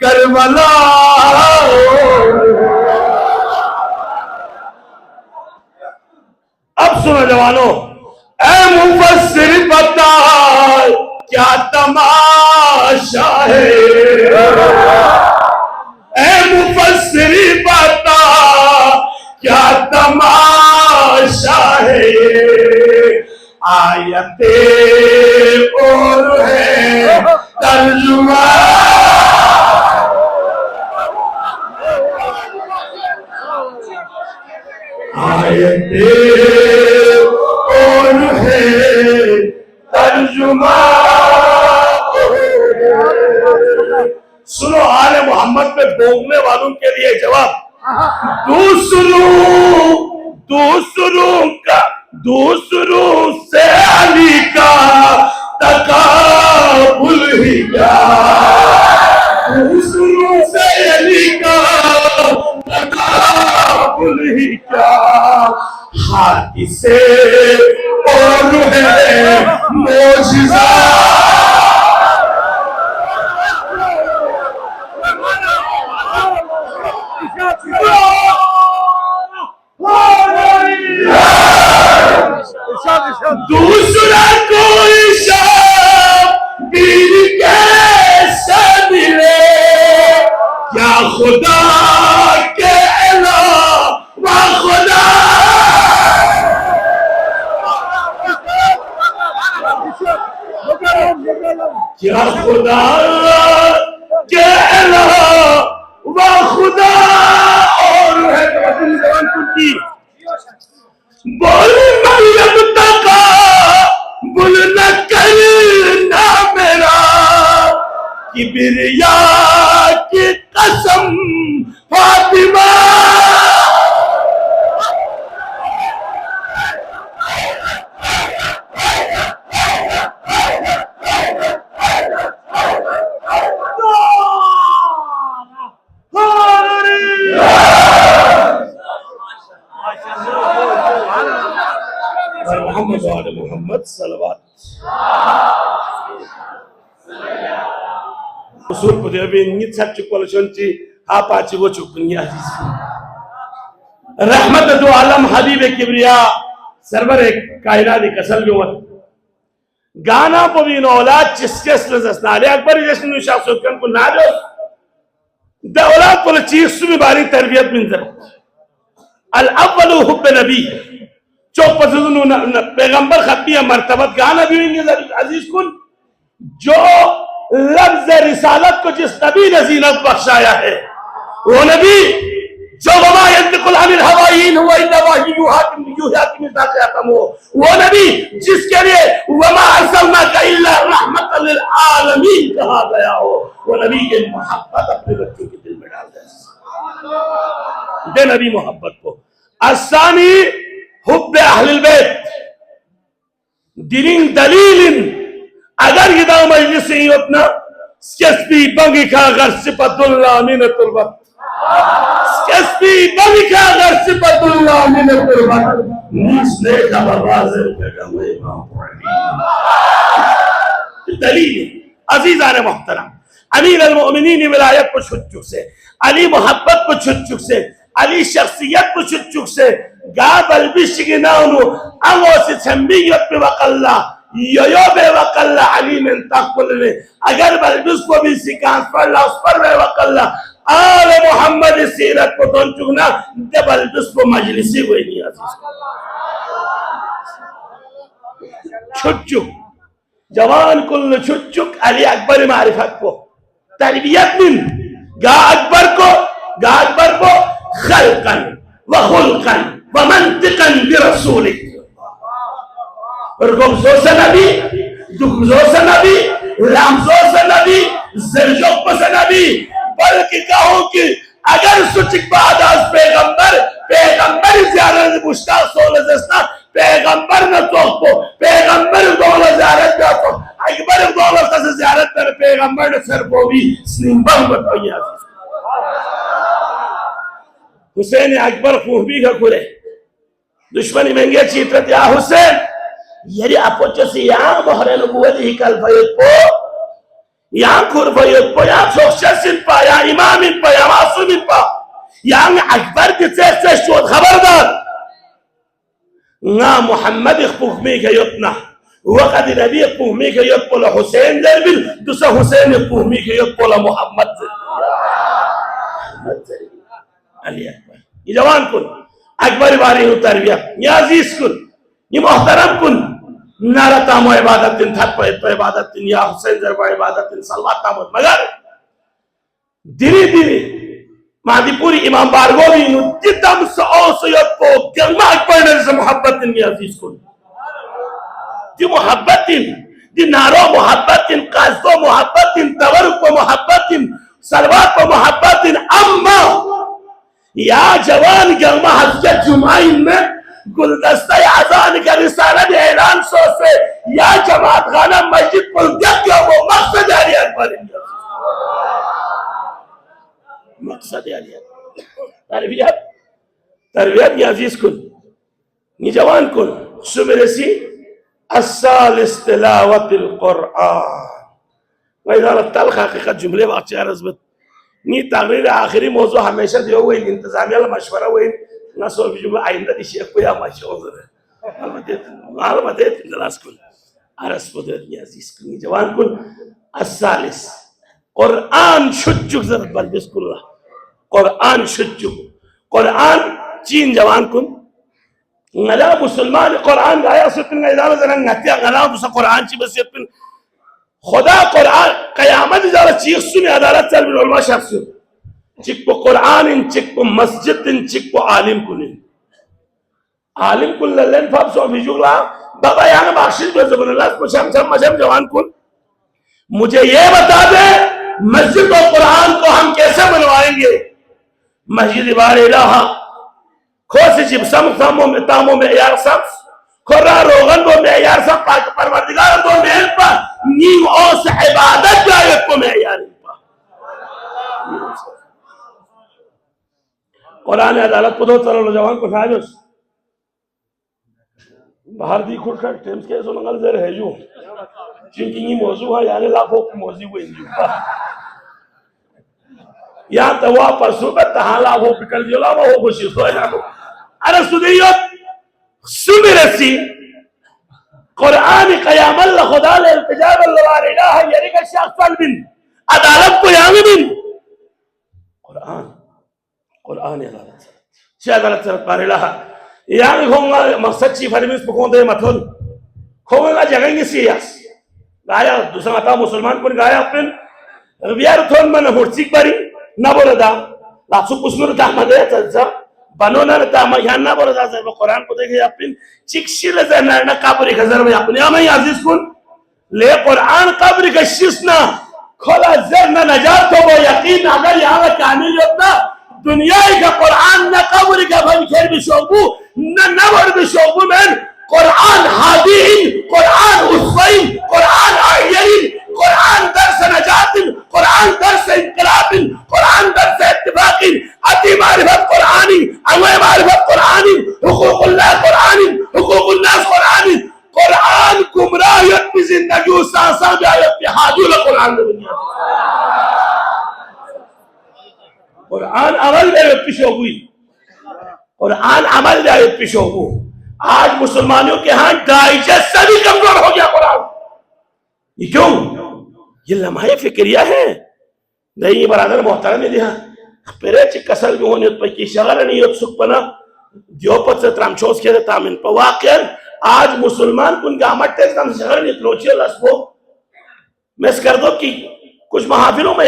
Karbala. अब सुनो जवानों, ऐ मुफस्सिर बता क्या तमाशा है, ऐ मुफस्सिर बता क्या तमाशा है। आयते और है तर्जुमा, आयते और है तर्जुमा। सुनो आले मोहम्मद पे भोगने वालों के लिए जवाब, दूसरों से अली का तकाबुल ही क्या, दूसरों से अली का तकाबुल ही क्या। हाँ इसे और है मोजिज़ा, दूसरा कोई शबीर कैसे मिले, क्या खुदा के अलावा खुदा, क्या खुदा के अलावा खुदा और है। बोल मरियम तका बुल न करना मेरा, किबरिया की कसम Fatima. Mohammad सलवात usul putih ini satu kolosonci apa cibo cukungnya rahmat itu alam habib kibriya server kainat kasal jumat गाना पवीन औलाद जिसके नाले अकबर जैसे शासुकन को ना दो औलाद को चीज सुबह बारी तरबियत मिंजर अल अव्वलु हुब्ब नबी चौक पैगंबर खत्मी मर्तबत गाना भी अजीज कुन जो लफ्ज रिसालत को जिस नबी ने जीनत बख्शाया है वो नबी जो वमा यंतिकुल अनिल हवा इन हुवा इल्ला वह्यु यूहा की मिसाल हो, वो नबी जिसके लिए वमा अरसलनाका इल्ला रहमतल लिल आलमीन कहा गया हो, वो नबी की मोहब्बत अपने बच्चों के दिल में डाल दे नबी मोहब्बत को। असानी हुब्ब अहलिल बैत दिलिन दलीलिन अगर ये मजलिस ही अपना स्केस्पी बंगी का अगर सिपतुल्ला अमीन तुर्बत स्केस्पी बंगी का अगर सिपतुल्ला अमीन तुर्बत मुझने का बवाज़िर का इमाम दलील अजीज़ान मोहतरम अमीर अल-मोमिनीन विलायत को छुच्चुक से अली मोहब्बत को छुच्चुक से अली शख्सियत को छुच्चुक से गाबल बिशगिनानु अवोसी छम्बियत पे वकल्ला यो बे वकल्ला अली में तक़बल ने अगर बल्बिस को भी सिकांस पर ला उस पर बे वकल्ला आले मोहम्मद सीरत को तो चुगना दे बल्बिस को मजलिसी हुई नहीं आती छुच्चुक जवान कुल छुच्चुक अली अकबर मारिफत को तरबियत में गा अकबर को खल्कन व खुल्कन व मंतिकन बिरसूलिक रुगमज़ोस नबी दुगमज़ोस नबी रामज़ोस नबी ज़रज़ोस नबी बल्कि कहूँ कि अगर सुचिक बादास पैगंबर ज़ियारत मुश्ताक सोलह जस्ना पैगंबर न तो पैगंबर दौला ज़ियारत का तो अकबर दौला का ज़ियारत कर पैगंबर ने सर को भी स्निम्बल बताया हुसैन अकबर खूबी का खुले दुश्मनी महंगे चीत्रत या हुसैन यदि apochasi yang bahare nubuwat hikal fayut po yang kur fayut po yang suksesin pa yang इमाम इन पर या मासूम इन पर yang akbar di ses shod khabardar nga Muhammad ikhpuhmi ke yotna waqad nabi ikhpuhmi ke yot pola Hussein derbil dusa Hussein ikhpuhmi ke yot pola Muhammad Ali akbar ye jawan kun akbar bari hu tarbiyat ye aziz kun ye muhtaram kun nara tamo ibadatin that pa ibadatin ya Hussein zarba ibadatin salawat tamo magar diri diri Madipuri Imam Bargovi nu ditam sa osayat po gama akbar sa muhabbatin ni aziz kun di muhabbatin di naro muhabbatin qasdo muhabbatin tawarruk muhabbatin salawat muhabbatin amma ya jawan gama hajjat jumain mein गुलदस्ता आजान का रिसाला ने ऐलान सो से या जमात खाना मस्जिद पर क्या वो मकसद आलिया पर मकसद आलिया तरबियत तरबियत या अजीज कुन नि जवान कुन सुमेरसी अस्सालिस तिलावतिल कुरान वइदारत तलख हकीकत जुमले वाक़ अर्ज़बत नि तकरीर आखिरी मौजू हमेशा दियो हुए इंतजामिया मशवरा हुए nasol bijuma ainda di sheikh ya mashhur almadet dalas kun aras poder ya aziz kun jawan kun as-salis Quran shujjuk zar balbis kullah Quran shujjuk Quran chin jawan kun ngala musliman Quran gaya sitin ngala zaran ngatiya ngala musa Quran chi bas yapin khuda Quran qiyamat zara chi suni adalat sal bil ulama shakhs चिक्को Quran इन चिक्को मस्जिद इन चिक्को आलिम कुलिन आलिम कुल ललन फाब सो बिजुला बाबा यहाँ बाशिश में ज़बरदस्त मुझे मजहब जवान कुल मुझे ये बता दे मस्जिद और कुरान को हम कैसे बनवाएंगे मस्जिद बारे इलाहा खोसी जिब्सम सामों में तामों में यार सब खोरा रोगन वो में यार सब पाक परवरदिगार वो में पर नीम और से इबादत जाए को में यार कुरान अदालत को दो चलो जवान को साजोस बाहर दी खुद का टेम्स के सो नंगल जर है जो जिनकी मौजू है यानी लाखों की मौजू हुई इंजू या तवा पशुबत तहाला वो पिकल जोला वो खुशी हो यारो अरे सुदियत सुमिरसी कुरान क़याम अल्लाह खुदा ले इल्तिजा अल्लाह इलाह यानी का शख्स बिन अदालत को यामी बिन Quran Quran adalat si adalat parilah yang honga maksud si farimis pokon de mathon honga jangan sias gaya दूसरा आता मुसलमान पर gaya अपन बिहार थोन मन होर्चिक बारी ना बोला दा लासु कुसनुर दा मदे तजा बनोना ता यहाँ ना बोला दा जब कुरान को देखे अपन चिक्सिल जना ना काबरी खजर में अपने आमे अजीज कुन ले कुरान काबरी का शिस्ना खोला जर ना नजात हो वो यकीन अगर यहाँ कामिल होता दुनिया का कुरान न कब्र का भन खेर बिशोबू न नवर बिशोबू में कुरान हादीन कुरान उसवैन कुरान आयरीन कुरान दर्स नजातिन कुरान दर्स इनकलाबिन कुरान दर्स इत्तिफाकिन अति मारिफत कुरानी अवे मारिफत कुरानी हुकूकुल्लाह कुरानी हुकूकुन्नास कुरानी कुरान गुमराहियत की जिंदगी सासा जायत की हाजुल कुरान दुनिया कुरान अमल में पिछो हुई कुरान अमल में पिछो हुआ आज मुसलमानों के यहाँ डाइजेस्ट से भी कमजोर हो गया कुरान ये क्यों ये लम्हा फिक्रिया है नहीं बरादर मोहतरम ने दिया पेरे चिकसल भी होने पर की शगर नहीं हो सुख पना दियोपत से त्रामचोस के तामिन पर वाकई आज मुसलमान कुन गामट तेज काम शगर नहीं क्रोचियल अस्पो मिस कर दो कि कुछ महाफिलों में